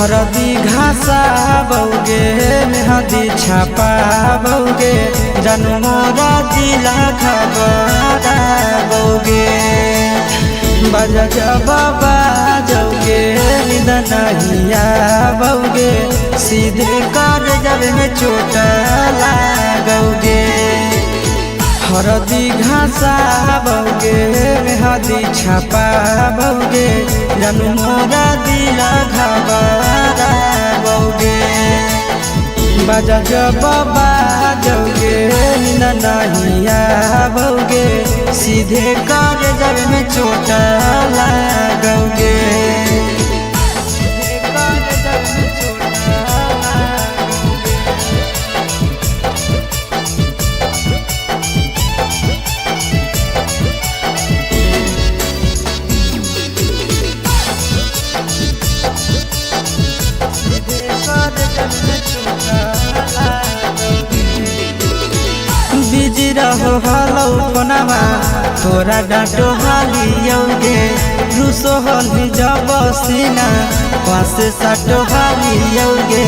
हरदी घासा बौगे मेहदी छापा बौगे जनमोरा जिला खबरा बौगे बजा जबाबा जौगे निदनहिया बौगे सीधे कर जब में चोट लागोगे। हरदी घासा बौगे मेहदी छापा बौगे जनमोरा दिला घबरा बौगे बजा जबाबा जौगे नहिया बौगे सीधे कर जब में चोट लागोगे। बिजी रहो हलो फोनवा तोरा डांटो हालियोगे रूसो हली जब सीना पास साटो हालियोगे।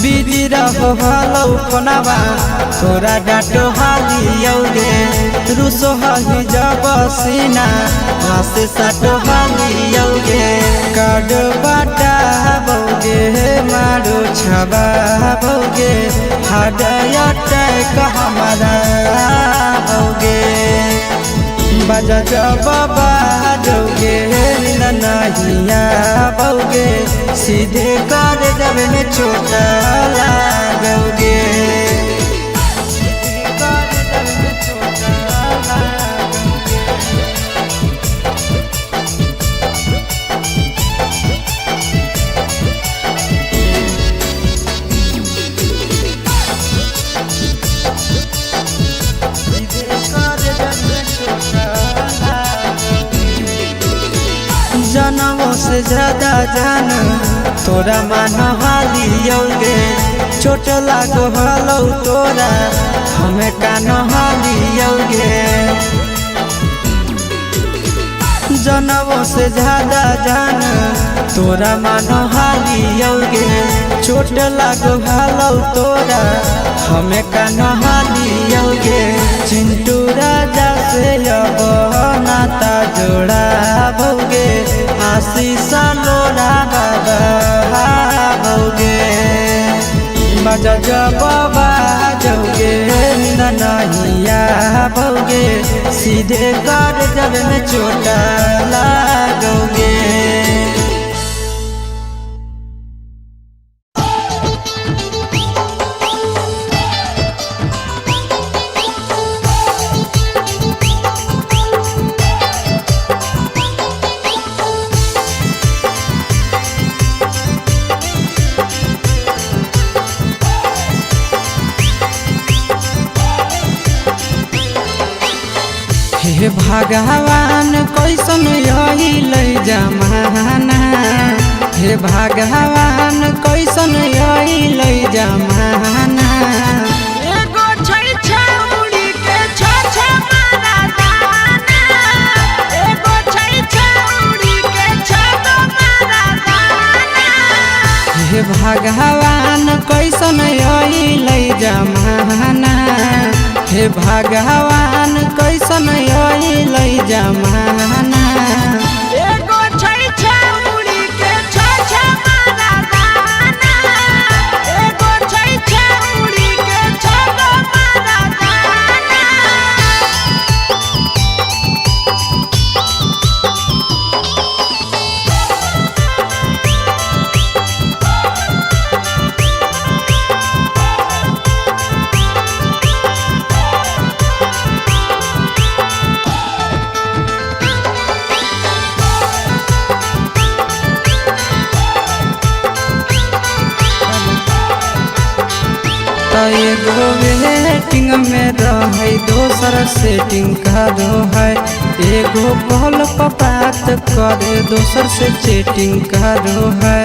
बिजी रहो हलो फोनवा तोरा डांटो हालियोगे रूसो हली जब सीना पास साटो हालियोगे। कार्ड बाटा बौगे मारो छबा बौगे हार्ट हमारा बौगे बजा जबाबा जौगे नहिया बौगे सीधे कर जब में चोट लागोगे। जनमों से ज्यादा जान तोरा मान हालियोगे चोट लागो हलो तोरा हमें कान हालियोगे। जनमों से ज्यादा जान तोरा मान हालियोगे चोट लागो हलो तोरा हमें कान हालियोगे। चिंटू राजा से अब नाता जोड़ा बौगे आशीष लोरा बाबा बौगे बजा जबाबा जौगे नहिया बौगे सीधे कर जब में चोट लागोगे। हे भगवान कैसन यही जमाना हे भगवान कैसन यही जमाना। एगो छै छौड़ी के छ मारा दाना एगो छै छौड़ी के छ मारा दाना। हे भगवान कैसन यही जमाना हे भगवान कैसन यही जमाना। एगो छै छौड़ी के छ मारा दाना एगो छै छौड़ी के छ मारा दाना। एगो वेटिंग में रहे दोसर सेटिंग करो है एगो कॉल पर बात करे दोसर से चैटिंग करो है।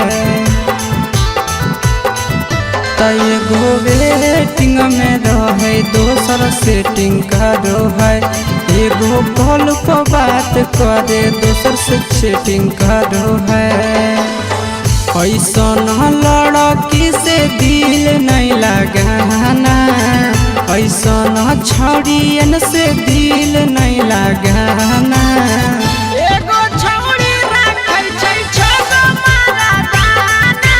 एगो वेटिंग में रहे दोसर सेटिंग करो है एगो कॉल पर बात करे दोसर से चैटिंग करो है। ऐसन लड़की से दिल नहीं लगाना, ऐसन छड़ियन से दिल नहीं लगाना। एगो छौड़ी राखै छै छगो मारा दाना,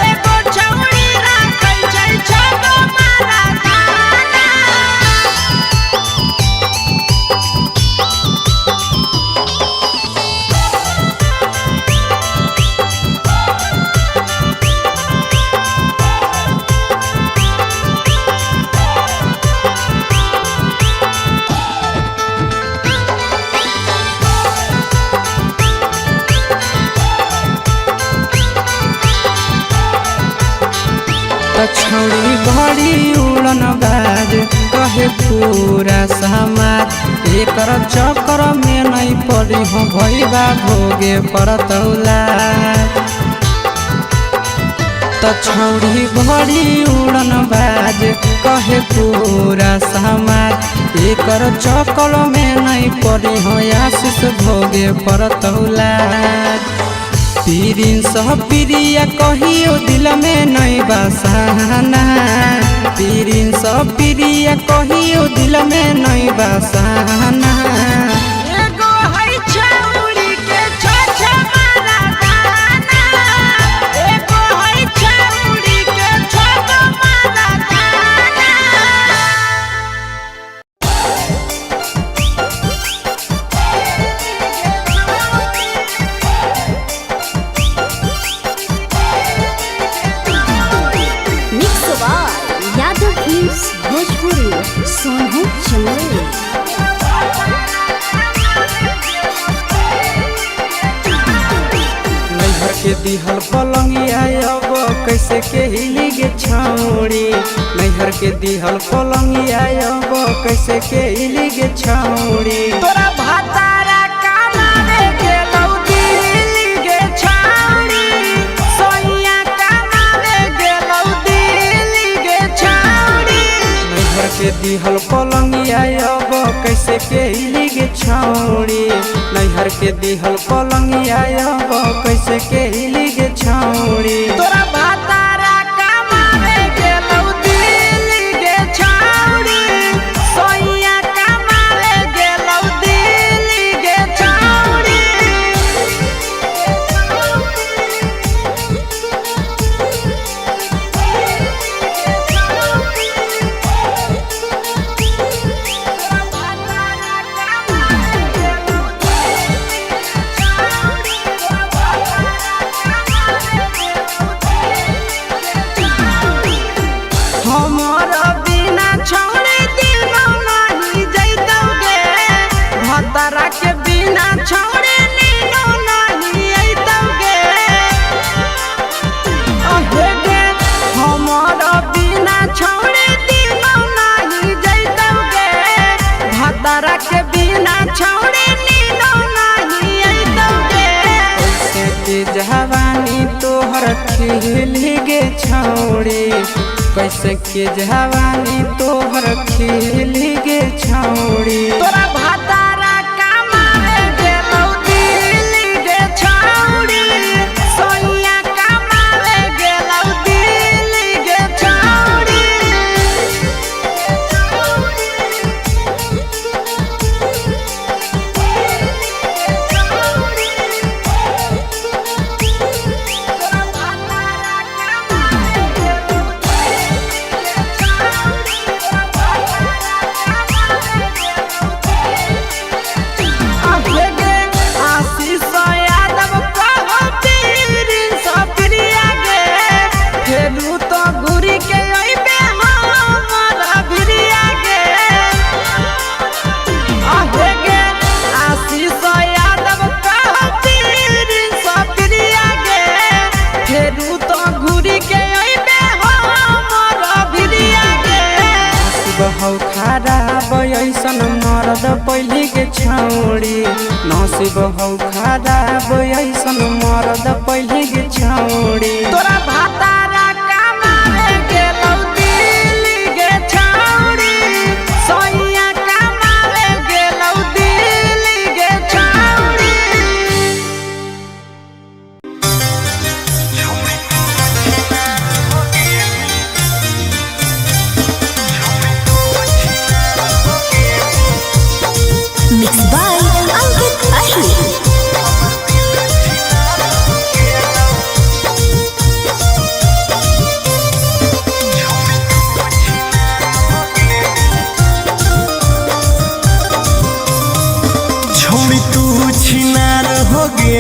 एगो छौड़ी राखै छै छगो मारा दाना। छौड़ी बड़ी उड़न बाज कहे पूरा समाज, एकर चक्कर में नहीं पड़ी हो भैया भोगे परतौला। छौड़ी बड़ी उड़न बाज कहे पूरा समाज, एकर चक्कर में नहीं पड़ी हो आशीष भोगे परतौला। पीरिन सह प्रिया कहियो दिल में नहीं बसाना, पीरिन सह प्रिया कहियो दिल में नहीं बसाना। एगो है छौड़ी के छ मारा दाना, एगो है छौड़ी के छगो मारा दाना। यादव फिल्म्स भोजपुरी सोनू चंदेल। नैहर के दिहल पलंगिया अब कैसे के हिली गे छौड़ी, नैहर के दिहल पलंगिया अब कैसे के हिली गे छौड़ी। तोरा भातारा कमावे गेलौ दिल्ली गे छौड़ी, सोइया कमावे गेलौ दिल्ली गे छौड़ी। नैहर के दिहल पलंगिया अब कैसे के हिली गे छौड़ी, नैहर के दिहल पलंगिया अब कैसे के हिली गे छौड़ी। तोरा भातारा कमावे गेलौ दिल्ली गे छौड़ी, सोइया कमावे गेलौ दिल्ली गे छौड़ी। हमर बिना छौड़ी दिनो नहीं जैतौगे, भतरा के बिना छौड़ी नीनो नहीं अइतौगे। अहे गे हमर बिना छौड़ी दिनो नहीं जैतौगे, भतरा के बिना छौड़ी नीनो नहीं अइतौगे। कैसे के जवानी तोहर खिली गे छौड़ी, कैसे के जवानी तोहर खिली गे छौड़ी। तोरा भातारा कमावे गेलौ दिल्ली गे छौड़ी, सोइया कमावे गेलौ दिल्ली गे छौड़ी। बहौ खराब ऐसन मरद पहली के छौड़ी, नसीब हौ खराब ऐसन मरद पहली के छौड़ी। तोरा भातारा कमावे गेलौ दिल्ली गे छौड़ी, सोइया कमावे गे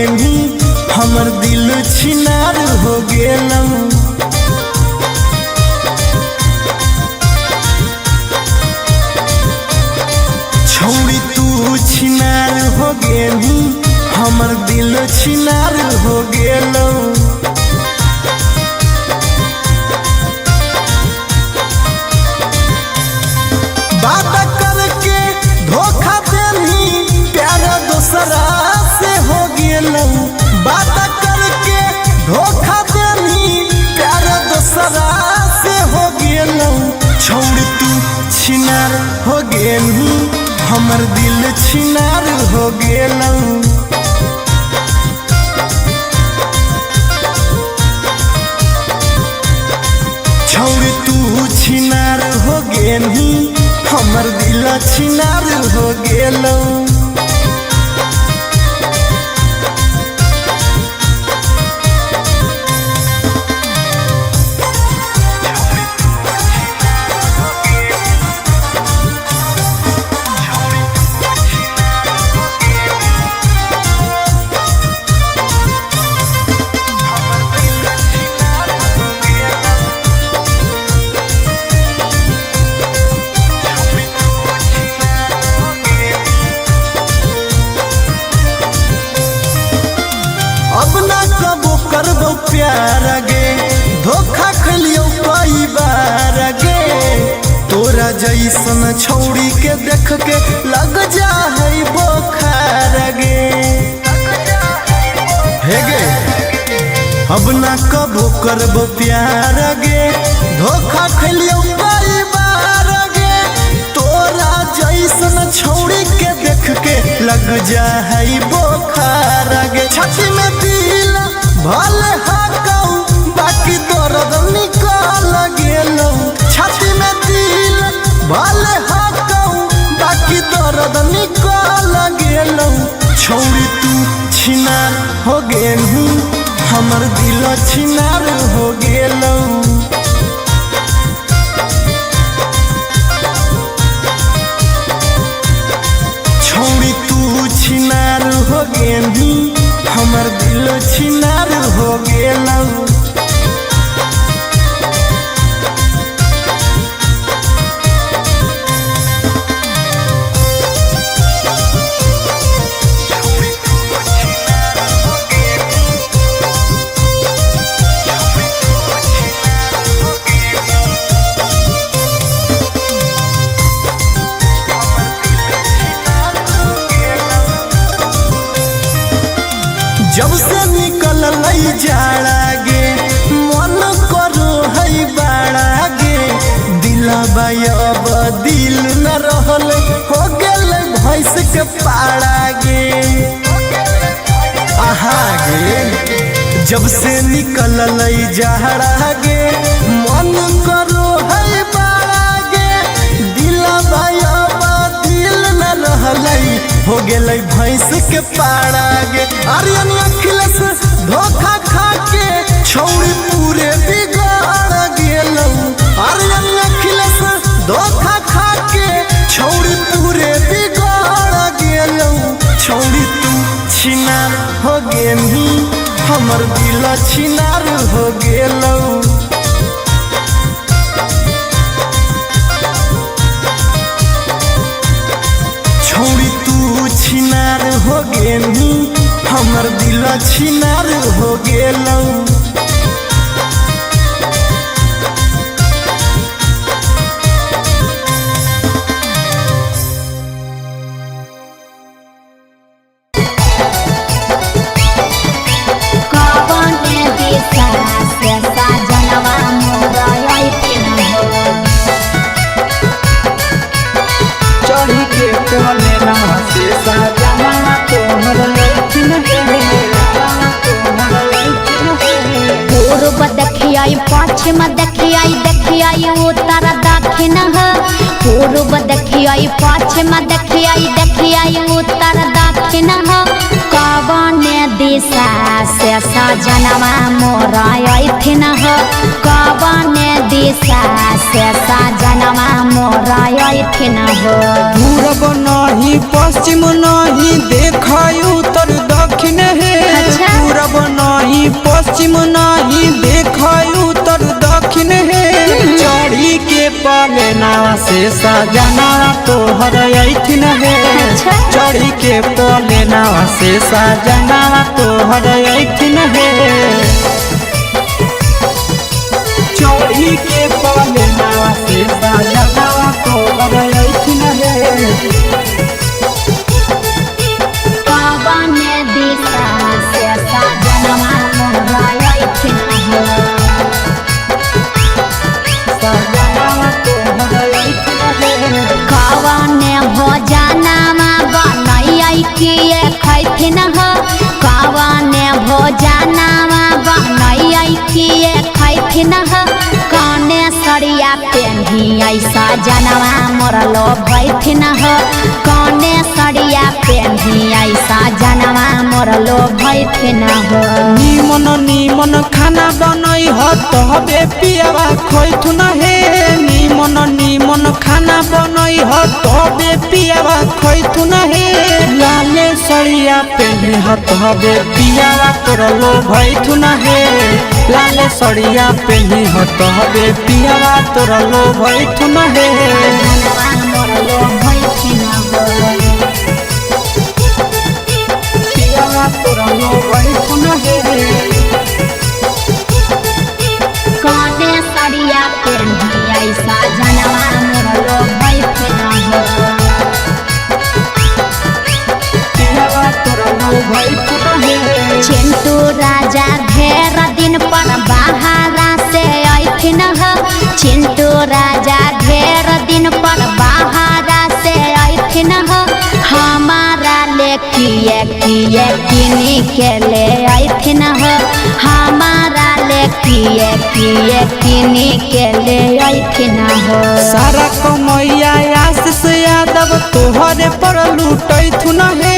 गेनी हमर दिल छिनार हो गेलौ। छौड़ी तू छिनार हो गेनी हमर दिल छिनार हो गेलौ। बात करके धोखा देनी प्यार दूसरा से हो गेलौ। बात करके धोखा देनी प्यार दूसरा से हो गेलौ। छौड़ी तू छिनार हो गेनी हमर दिल छिनार हो गेलौ। छौड़ी तू छिनार हो गेनी हमर दिल छिनार हो गेलौ। अब ना कबो करबो प्यार गे धोखा खलियो कई बार गे। तोरा जैसन छौड़ी के देख के लग जा है बोखार गे। हे गे अब ना कबो करबो प्यार गे धोखा खलियो कई बार गे। तोरा जैसन छौड़ी के देख के लग जा है बोखार गे। छाती में दिल भले हाकौ बाकी दर्द निकल गेलौ। छाती में दिल भले हाकौ बाकी दर्द निकल गेलौ। छौड़ी तू छिनार हो गेलू हमर दिल छिनार हो गेलौ। छौड़ी तू छिनार हो गेनी हमर दिल छिनार हो गेलौ। जब से निकल लई जाड़ा गे मन करो है बाड़ा गे। दिलबा अब दिल न रहल हो गेल भैंस के पाड़ा गे। आहा गे जब से निकल लई जाड़ा गे मन करो है बाड़ा गे। दिलबा अब दिल न रहल हो गेलै भैंस के पाड़ा गे। आर्यन अखिलेश धोखा खा के छौड़ी पूरे बिगाड़ गेलौ। आर्यन अखिलेश धोखा खा के छौड़ी पूरे बिगाड़ गेलौ। छौड़ी तू छिनार हो गेनी हमर दिल छिनार हो गेलौ। छौड़ी तू छिनार हो गेनी हमर दिल छिनार हो गेलौ। चढ़ी के कोने नवा से साजना तोहर लैकिन पूर्व देखियाई पश्चिम देखियाई उत्तर दक्षिण पूर्व देखियाई पश्चिम देखियाई उत्तर दक्षिण कवन दिशा से सजनवा मोरा अइथिन कवन दिशा से सजनवा मोरा अइथिन पूरब नहीं पश्चिम नहीं देखाई उत्तर दक्षिण है पश्चिम नहीं देख उत्तर दक्षिण है चढ़ी के पलेना से सजना तोहर ऐठिन है चढ़ी के पलेना से सजना तोहर ऐठिन है चोरी के पलेना से सजना तोहर ऐठिन है कवन दिशा से सजनवा मोरा ऐठिन है सजना तोहर ऐठिन है कवन भोजनमा बनैयै किए खैथिन ह कवन भोजनमा बनैयै किए खैथिन ह कने सरिया पेन्हियै सजनवा मोर लो भैथिन ह कने सरिया पेन्हियै सजनवा मोर लो भैथिन ह निमन निमन खाना बनई ह तबे पियावा खैथुन हे निमन निमन खाना बनई ह तबे पियावा खैथुन हे लाले सड़िया पेन्हे ह तबे पियावा तोरलो भैथुन हे लाले सड़िया पेन्हे ह तबे पियावा तोरलो भैथुन हे सजनवा मोर लो भैथिन ह पियावा तोरलो भैथुन हे कने सरिया पेन्हियै सजनवा मोर लो भैथिन ह पियावा तोरलो भैथुन हे चिंटू राजा ढेर दिन पर बाहरा से ऐथिन ह चिंटू राजा ढेर दिन पर बाहरा से ऐथिन ह हमारा ले किए किए किनी के ले ऐथिन ह हमारा ले किए किए किनी के ले ऐथिन ह सारा कमैया आशीष यादव तोहरे पर लूटैथुन हे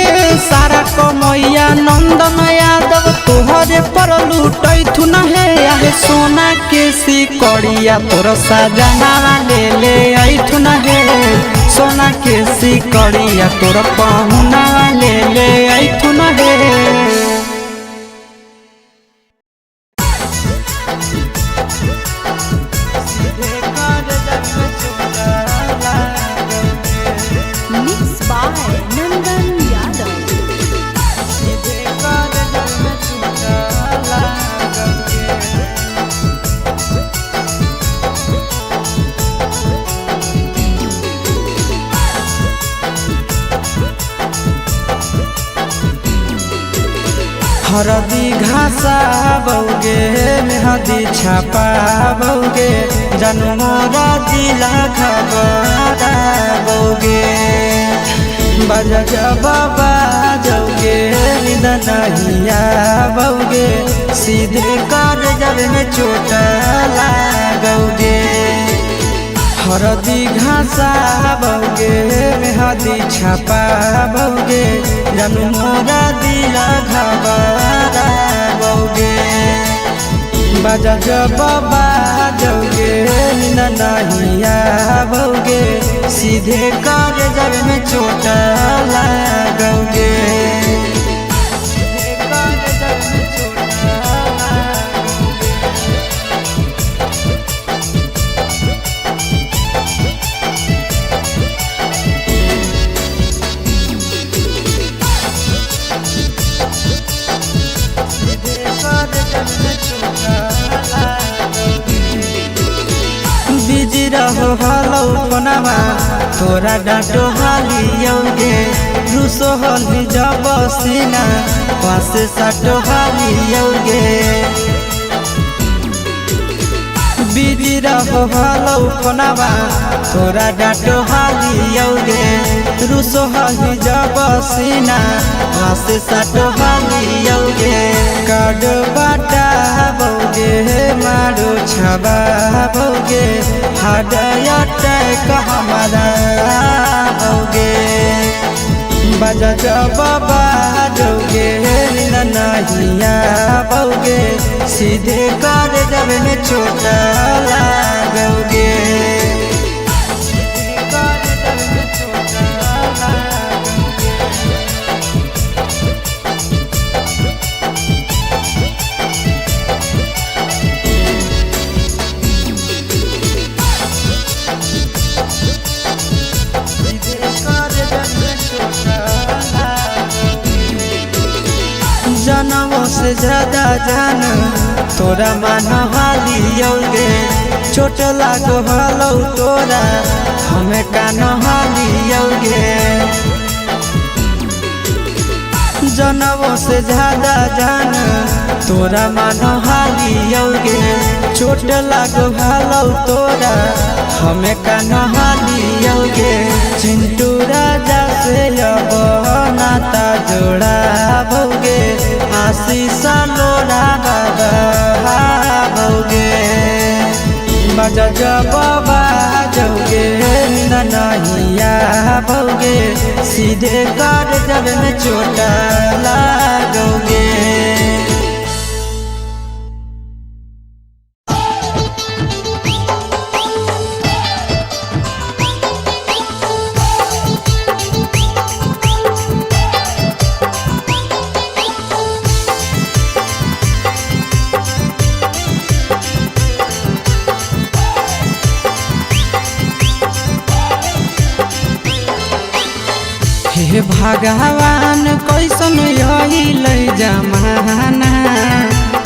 सारा कमैया नंदन यादव तोहरे पर लूटैथुन हे आहे सोना के सिकड़िया तोर सजना ले ऐथुन हे सोना के सिकड़िया तोर पहुना ले ऐथुन हे Mixed by Nandan Yadav. हरदी घासा बौगे मेहदी छापा बौगे जनमोरा जिला खबरा बौगे बजा जबाबा जौगे निदनहिया बौगे सीधे कर जब में चोट लागोगे हरदी घासा बौगे मेहदी छापा बौगे जनमोरा दिला घबरा बौगे बजा जबाबा जौगे नहिया बौगे सीधे कर जब में चोट लागोगे बिजी रहो हलो कोनामा तोरा डांटो हालियोगे रूसो हली जब सीना पास साटो हालियोगे बिजी रहो हलो कोनामा तोरा डांटो हालियोगे रूसो हली जब सीना पास साटो हालियोगे काड बाटा बौगे मारो छबा बौगे हृदय हमारा बौगे बजा जबाबा जौगे नहिया बौगे सीधे कर जब में चोट लागोगे से ज्यादा जान तोरा मान हालियोगे चोट लागो हलो तोरा हमें कान हालियोगे जनवों से ज्यादा जान तोरा मान हालियोगे चोट लागो हलो तोरा हमें कान हालियोगे चिंटू राजा से अब नाता जोड़ा भोगे आशीष लोरा बाबा भोगे बजा जब बाजोगे ननहिया भोगे सीधे कर जब में चोट लागोगे। हे भगवान कैसन यही जमाना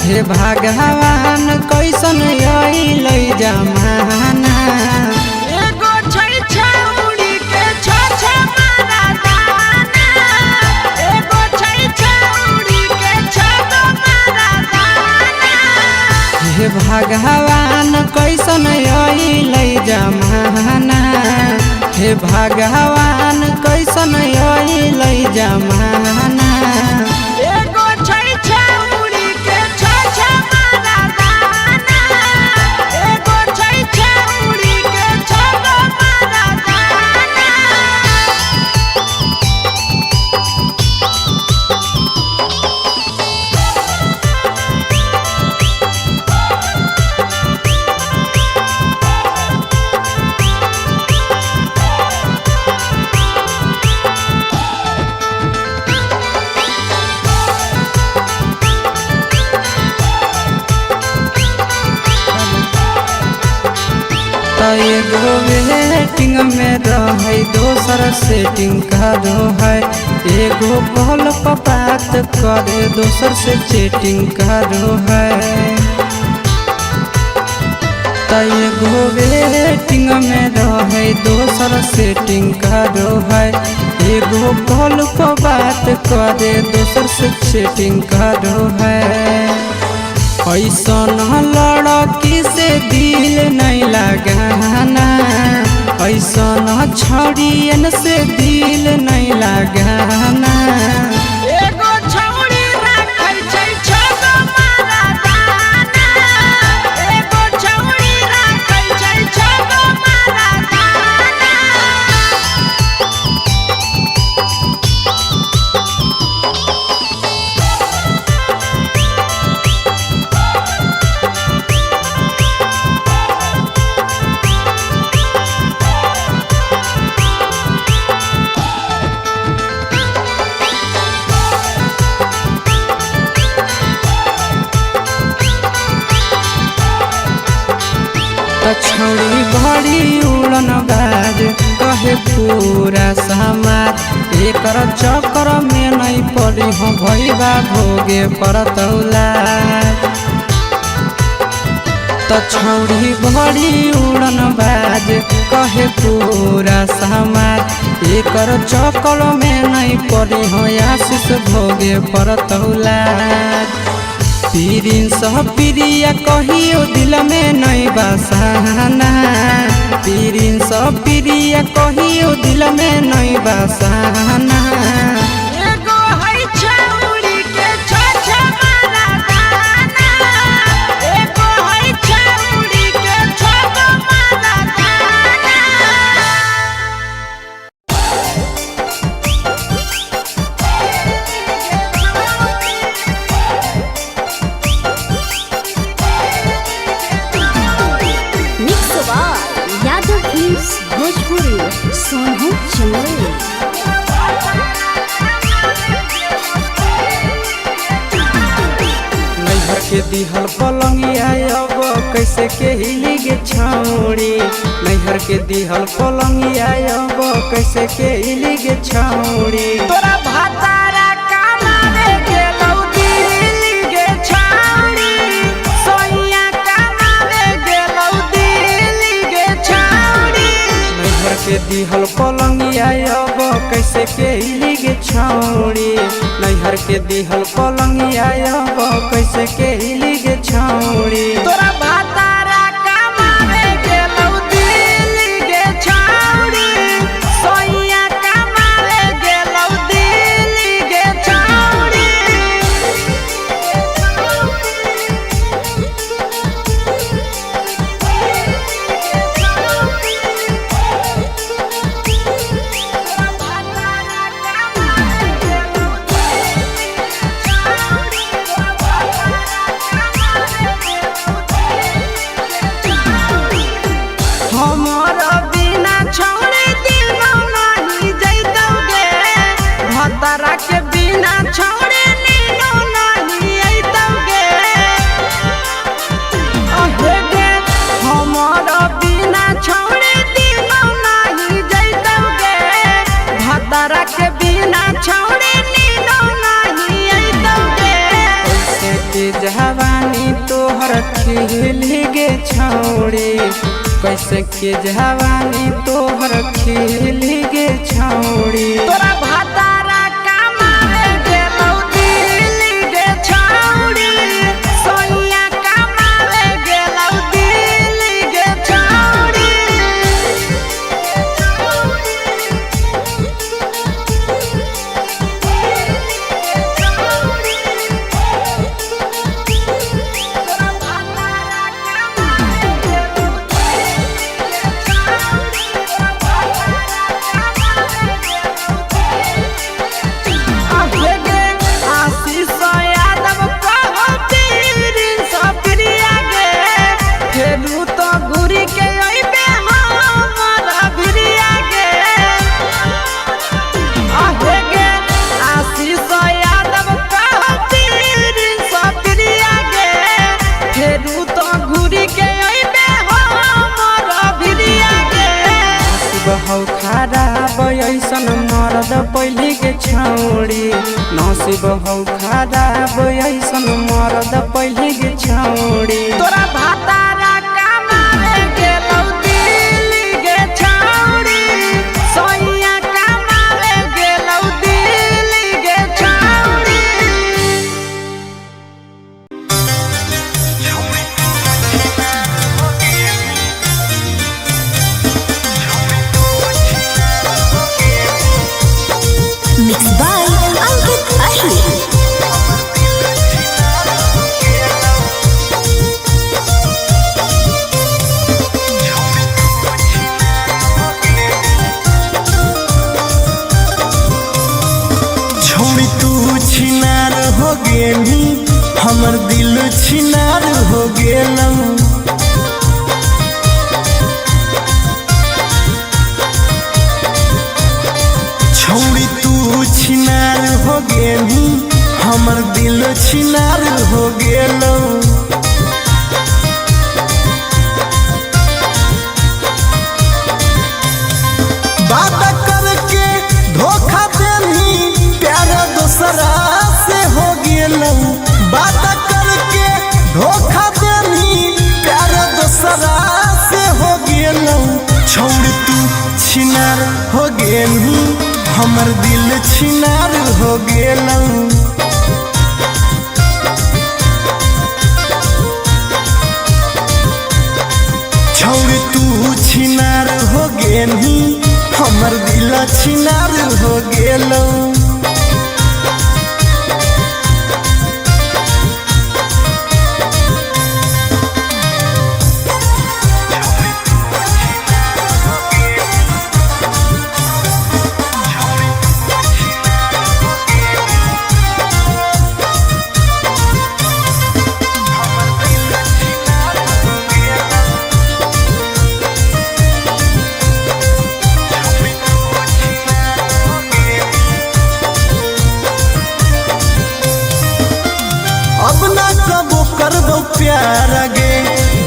हे भगवान कैसन यही जमाना एगो छै छौड़ी के छ मारा दाना एगो छै छौड़ी के छ मारा दाना हे भगवान कैसन यही जमाना हे भगवान कैसन यही जमाना एगो छै छौड़ी के छ मारा दाना एगो छै छौड़ी के छ मारा दाना एगो वेटिंग में रहे दोसर सेटिंग करो है एगो कॉल पर बात करे दोसर से चैटिंग करो है एगो वेटिंग में रहे दोसर सेटिंग करो है एगो कॉल पर बात करे दोसर से चैटिंग करो है ऐसन लड़की से दिल नहीं लगाना ऐसन छड़ियन से दिल नहीं लगाना एगो छौड़ी राखै छै छ मारा दाना एगो छौड़ी राखै छै छ मारा दाना छौड़ी बड़ी उड़न बाज कहे पूरा समाज एकर चक्कर में नहीं पड़ी हो भैया भोगे परतौला छौड़ी बड़ी उड़न बाज कहे पूरा समाज एकर चक्कर में नहीं पड़ी हो आशीष भोगे परतौला पीरिन सह प्रिया कहियो दिल में नहीं बसाना पीरिन सह प्रिया कहियो दिल में नहीं बसाना एगो है छौड़ी के छ मारा दाना एगो है छौड़ी के छ मारा दाना यादव फिल्म्स भोजपुरी सोनू चंदेल नैहर के दिहल पलंगिया अब कैसे के हिली गे छौड़ी नैहर के दिहल पलंगिया अब कैसे के हिली गे छौड़ी तोरा भातारा कामारे गेलौ दिल्ली गे दिहल पलंगिया अब कैसे के गे छौड़ी नैहर के दिहल पलंगिया अब कैसे के गे छौड़ी तोरा भातारा कमावे गेलौ दिल्ली गे छौड़ी सोइया कमावे गेलौ दिल्ली गे छौड़ी हमर बिना छौड़ी दिनो नहीं जैतौगे भतरा के बिना छौड़ी नीनो नहीं अइतौगे अहे गे हमर बिना छौड़ी दिनो नहीं जैतौगे भतरा के बिना छौड़ी नीनो नहीं अइतौगे कैसे के जवानी तोहर खिल गे छौड़ी कैसे के जवानी तोहर खिल गे छौड़ी तोरा भातारा कमावे गेलौ दिल्ली गे छौड़ी सोइया कमावे गेलौ दिल्ली गे छौड़ी आशीष यादव कहो पीरिन सप्रिया गे फेरू तो घुरी के अइबे हमरा भिरिया गे आहे गे आशीष यादव कहो पीरिन सप्रिया गे फेरू तो घुरी के अइबे हमरा भिरिया गे बहु खराब ऐसन मरद पहले के छौड़ी नसीब हौ खराब ऐसन मरद पहले के छौड़ी तोरा भातारा कमावे गेलौ दिल्ली गे छौड़ी सोइया कमावे गेलौ दिल्ली गे छौड़ी Mixed by Ankit Ahir. छोड़ी तू छिनार हो गेली हमर दिल छिनार हो गेलौ छोड़ी तू छिनार हो गेली हमर दिल छिनार हो गेलौ बात करके धोखा देनी प्यार दूसरा से हो गेलौ बात करके धोखा देनी प्यार दूसरा से हो गेलौ छोड़ तू छिनार हो गेली हमर दिल छिनार हो गेलौ छोड़ तू छिनार हो गेली हमर दिल छिनार हो गेलौ अब ना कबो करबो प्यार गे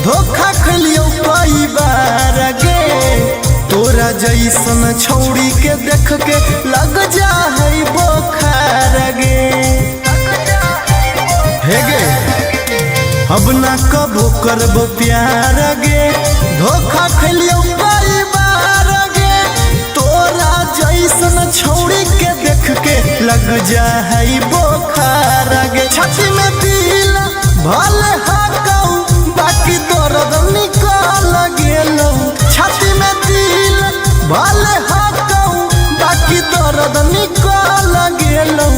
धोखा खलियो कई बार गे तोरा जैसन छौड़ी के देख के लग जा है बोखार गे हे गे अब ना कबो करबो प्यार गे धोखा खलियो कई बार गे लग जाई बोखार गे छाती में दिल भले हाकऊ बाकी दर्द निकल गेलौ छाती में दिल भले हाकऊ बाकी दर्द निकल गेलौ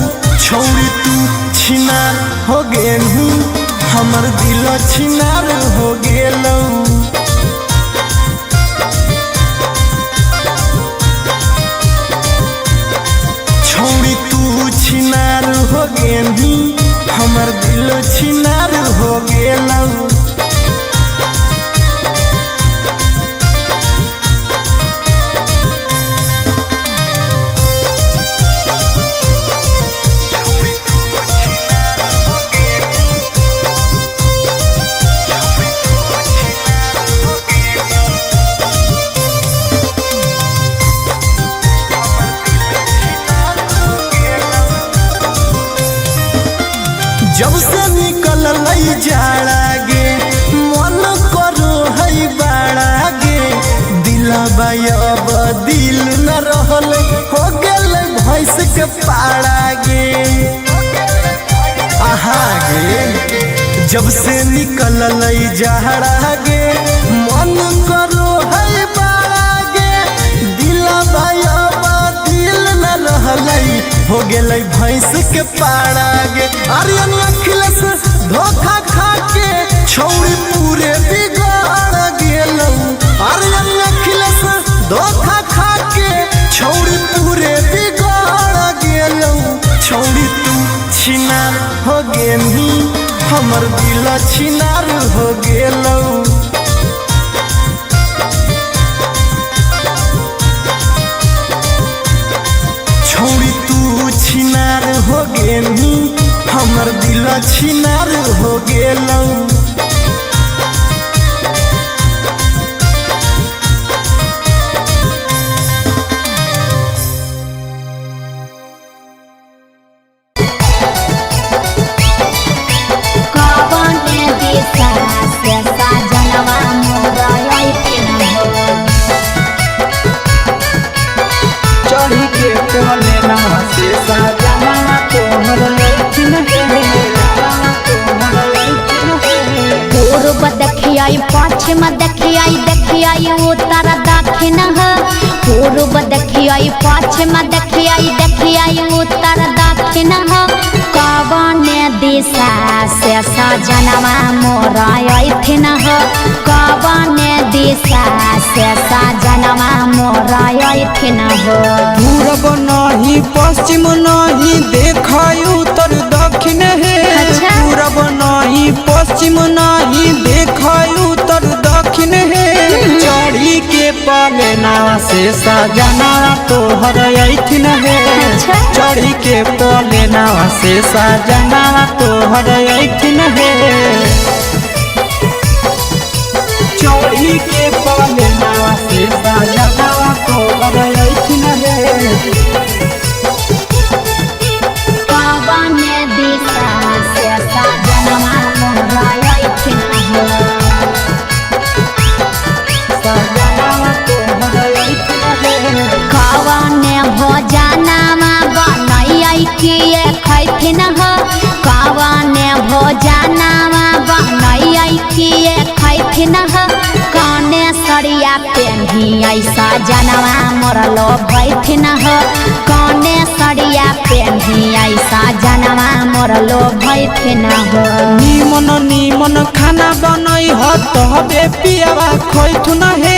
छौरी तू छिनार हो गेलू हमर दिल छिनार हो गेलौ छौरी तू छिनार हो गेलू हमर दिल छिनार हो गेलौ जब से निकल जाड़ा गे मन करो है बाड़ा गे दिलबा अब दिल न रहल हो गेल भैंस के पाड़ा गे आहा गे जब से निकल जाड़ा गे मन करो है बाड़ा गे दिलबा अब दिल न रहल हो गेलै भैंस के पाड़ा गे आर्यन अखिलेश धोखा खा के छौरी पूरे बिगड़ गेलौ आर्यन अखिलेश धोखा खा के छौरी पूरे बिगड़ गेलौ छौरी तू छिनार हो गेली हमर दिल छिनार हो गेलौ छौरी तू छिनार हो गेली हमर दिल छिनार हो गेलौ चढ़ी के कोले नवा से सजना तोहर लैठिन पूर्व देखियाई पश्चिम देखियाई देखियाई उत्तर दक्षिण पूर्व देखियाई पश्चिम देखियाई देखियाई उत्तर दक्षिण कवने दिशा से सजनवा मोर अइथिन कवने दिशा से सजनवा मोर अइथिन पूरब नहीं पश्चिम नहीं देखाई उत्तर दक्षिण है अच्छा। पूरब नहीं पश्चिम नहीं देखाई उत्तर दक्षिण है चढ़ी के पलेना से सजना तोहर अइथिन है अच्छा। चढ़ी के पलेना से सजना तोहर अइथिन है चढ़ी के पलेना से सजना तोहर अइथिन है कवने दिशा से सजनवा मोर अइथिन कवने भोजनमा बनैयै किए खैथिन कवने भोजनमा बनैयै किए खैथिन कने सरिया पेन्ही ऐसा जनवा मोर लो भैथिन कने सरिया पेन्ही ऐसा जनवा मोर लो भैथिन निमन निमन खाना बनई हो तबे पियावा खैथुन हे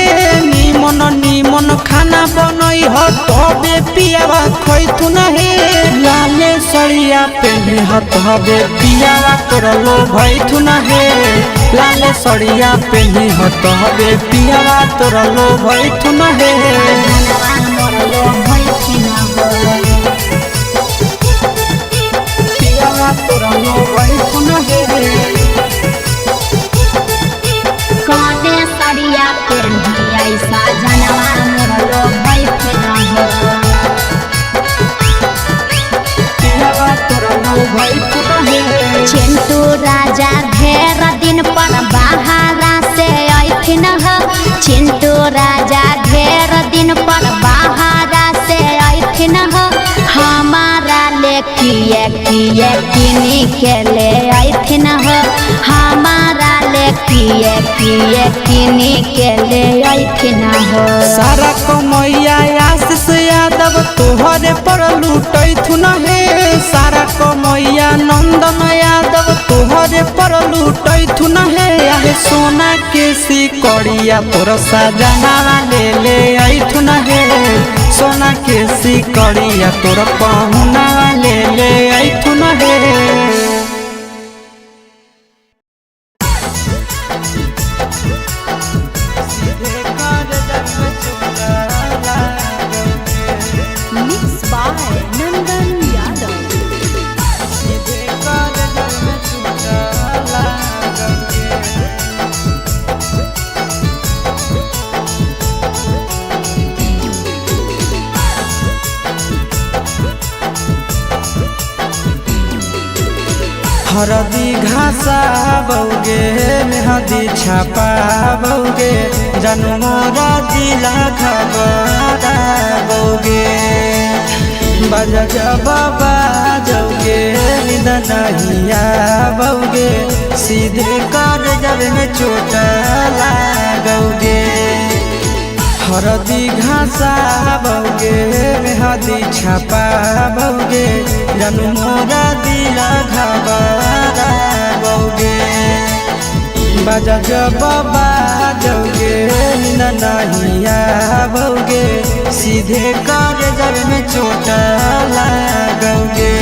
निमन निमन खाना बनई हो तबे पियावा खैथुन हे लाले सरिया पेन्ही हो तबे पियावा तोर लो भैथुन हे लाले सरिया पेन्ही हो तबे पियावा तोर लो भैथुन हे जनवा मोर लो भैथिन पियावा तोर लो भैथुन हे कने सरिया पेन्ही ऐसा जनवा मोर लो भैथिन पियावा तोर लो भैथुन हे चिंटू राजा ढेर दिन पर बाहरा से अइथिन चिंटू राजा ढेर दिन पर बाहरा से अइथिन हमारा ले किए किनी के ले अइथिन हो हमारा ले किए किनी के ले अइथिन हो। सारा कमैया आशीष यादव तोहरे पर लूटैथुन हे सारा कमैया नंदन यादव तोहरे पर लूटैथुन हे आहे सोना के सिकड़िया तोर सजना ले अइथुन हे सोना के सिकड़िया तोर पहुना ले अइथुन हे। Mixed by Nandan Yadav. हरदी घासा बौगे मेहदी छापा बौगे जनमोरा दिला खबरा बौगे बजा बाबा जौगे निदनहिया बौगे सीधे कर जब में चोट लागोगे। हरदी घासा बौगे मेहदी छापा बौगे जनमोरा दिला घबरा बौगे बजा बाबा जौगे नहिया बौगे सीधे कर जब में चोट लागोगे।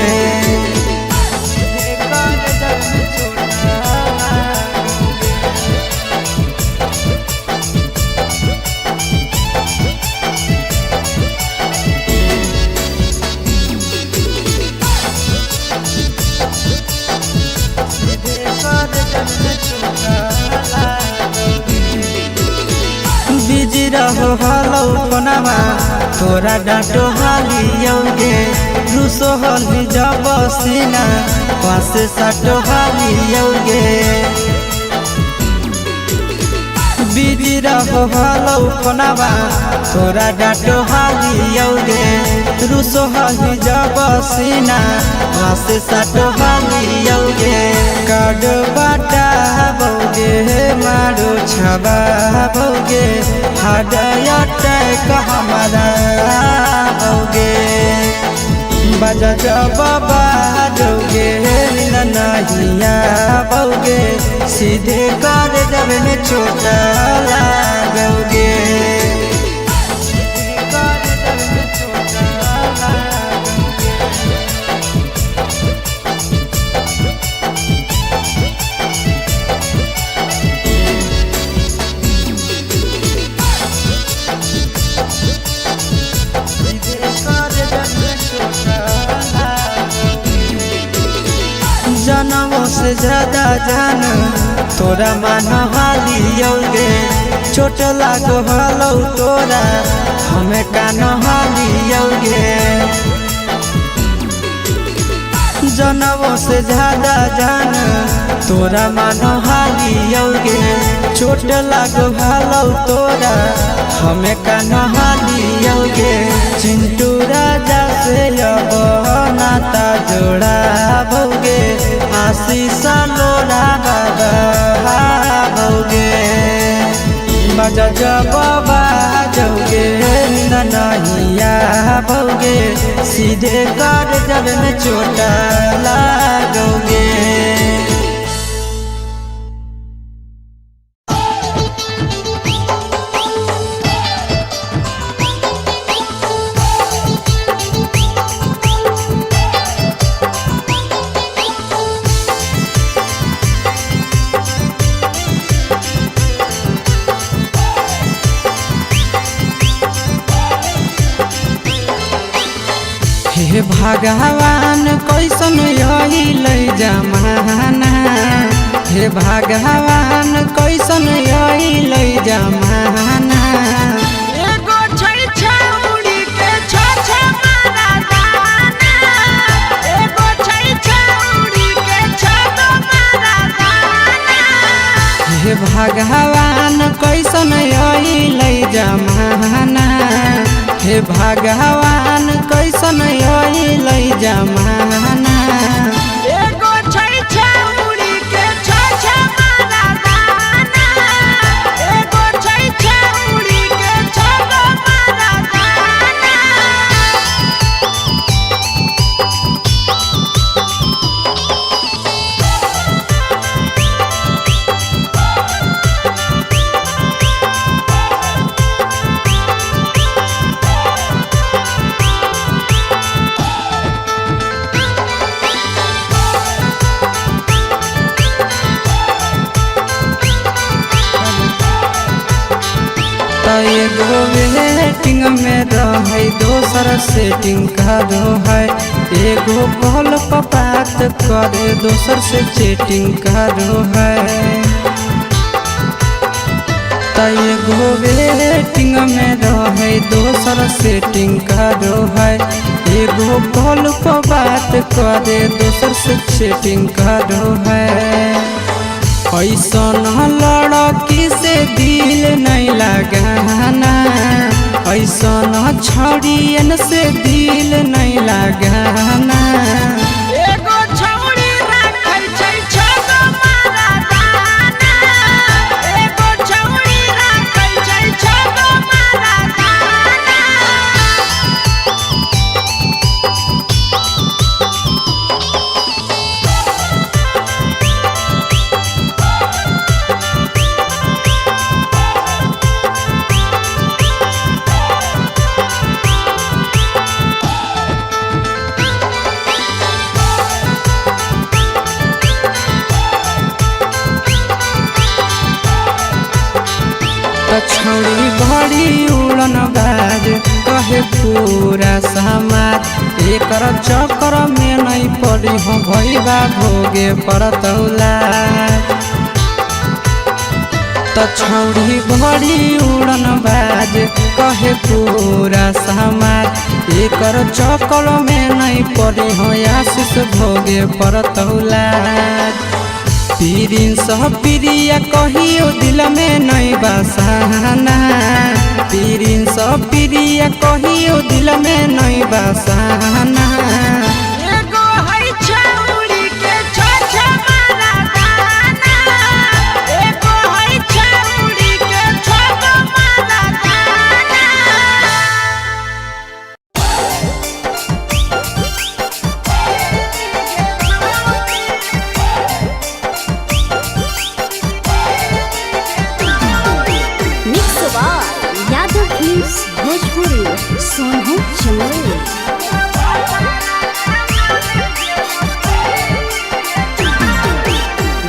बिजी रहो हलो कोनामा तोरा डांटो हालियोगे रूसो हली जब सीना पास साटो हालियोगे। बिजी रहो हलो कोनामा तोरा डांटो हालियोगे रूसो हली जब सीना पास साटो हालियोगे। काड बाटा बौगे मारो छबा बौगे हाडयटक हमारा बौगे बजा बाबा जौगे नहिया बौगे सीधे कर जब में चोट लागोगे। जनमों से ज्यादा जान तोरा मान हालियोगे चोट लागो हलो तोरा हमें कान हालियोगे। जनमों से ज्यादा जान तोरा मान हालियोगे चोट लागो हलो तोरा हमें कान हालियोगे। चिंटू राजा से अब नाता जोड़ा भोगे आशीष लोड़ा बाबा भोगे बजा बाबा जौगे नहिया भोगे सीधे कर जब में चोट लागोगे। हे भगवान कैसन अइलै जमाना हे भगवान कैसन अइलै जमाना। एगो छै छौरी के छ मारा दाना एगो छै छौरी के छ मारा दाना। हे भगवान कैसन अइलै जमाना हे भगवान कैसन अइलै जमाना। एगो छै छौरी के छै मर्दाना, एगो छै छौरी के छै मर्दाना। एगो वेटिंग में रहे दोसर सेटिंग करो है। एगो कॉल पर बात करे दोसर से चैटिंग करो है। एगो वेटिंग में रहे दोसर सेटिंग करो है। एगो कॉल पर बात करे दोसर से चैटिंग करो है। ऐसन लड़की से दिल नहीं लगाना, ऐसन छड़ियन से दिल नहीं लगाना। एगो छौरी राखै छै छगो मर्दाना, एगो छौरी राखै छै छगो मर्दाना। छौरी बड़ी उड़न बाज कहे पूरा समाज। एकर चक्कर में नहीं पड़ी हो भैया भोगे पड़तौला। छौरी बड़ी उड़न बाज कहे पूरा समाज। एकर चक्कर में नहीं पड़ी हो आशीष भोगे पड़तौला। प्रिंस प्रिया कहियो दिल में नहीं बसाना। प्रिंस प्रिया कहियो दिल में नहीं बसाना। एगो है छौरी के छै मर्दाना, एगो है छौरी के छै मर्दाना। Mix by Yadav films Bhojpuri Sonu Chandel.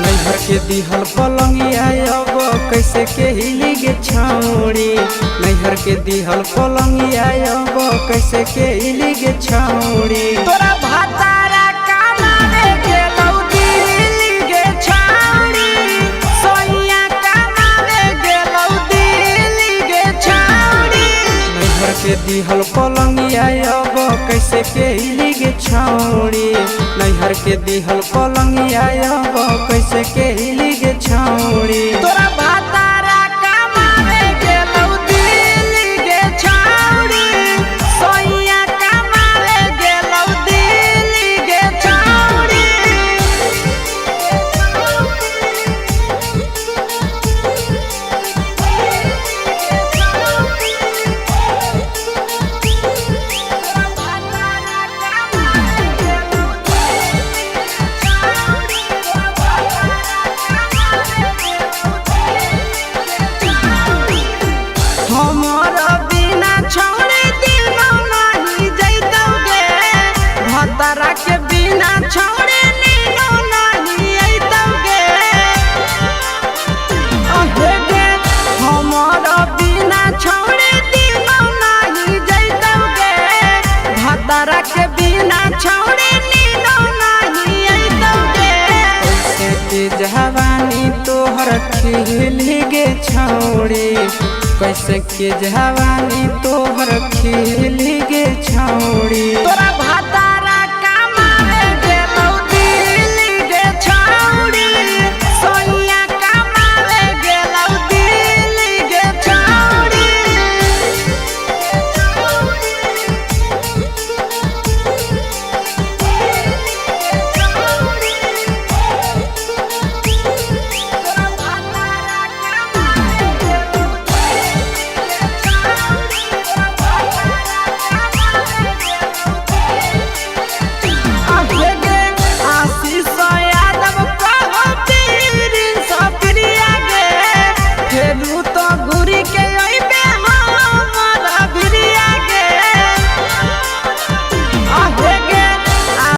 नैहर के दिहल पलंगिया अब कैसे के हिली गे छौरी। नैहर के दिहल पलंगिया अब कैसे के हिली गे छौरी। तोरा भातारा कमावे गेलौ दिल्ली गे छौरी, सोइया कमावे गेलौ दिल्ली गे छौरी। नैहर के दिहल पलंगिया अब कैसे के हिली गे छौरी। नैहर के दिहल पलंगिया अब कैसे के हिली गे छौरी। तोरा भातारा कमावे गेलौ दिल्ली गे छौरी, सोइया कमावे गेलौ दिल्ली गे छौरी। हमारा बिना छौरी दिनो नहीं जैतौगे, भतरा के बिना छौरी नीनो नहीं अइतौगे। अहे गे हमारा बिना छौरी दिनो नहीं जैतौगे, भतरा के बिना छौरी नीनो नहीं अइतौगे। कैसे के जवानी तोहर खिली गे छौरी। कैसे के जवानी तोहर खिली गे छौरी। तोरा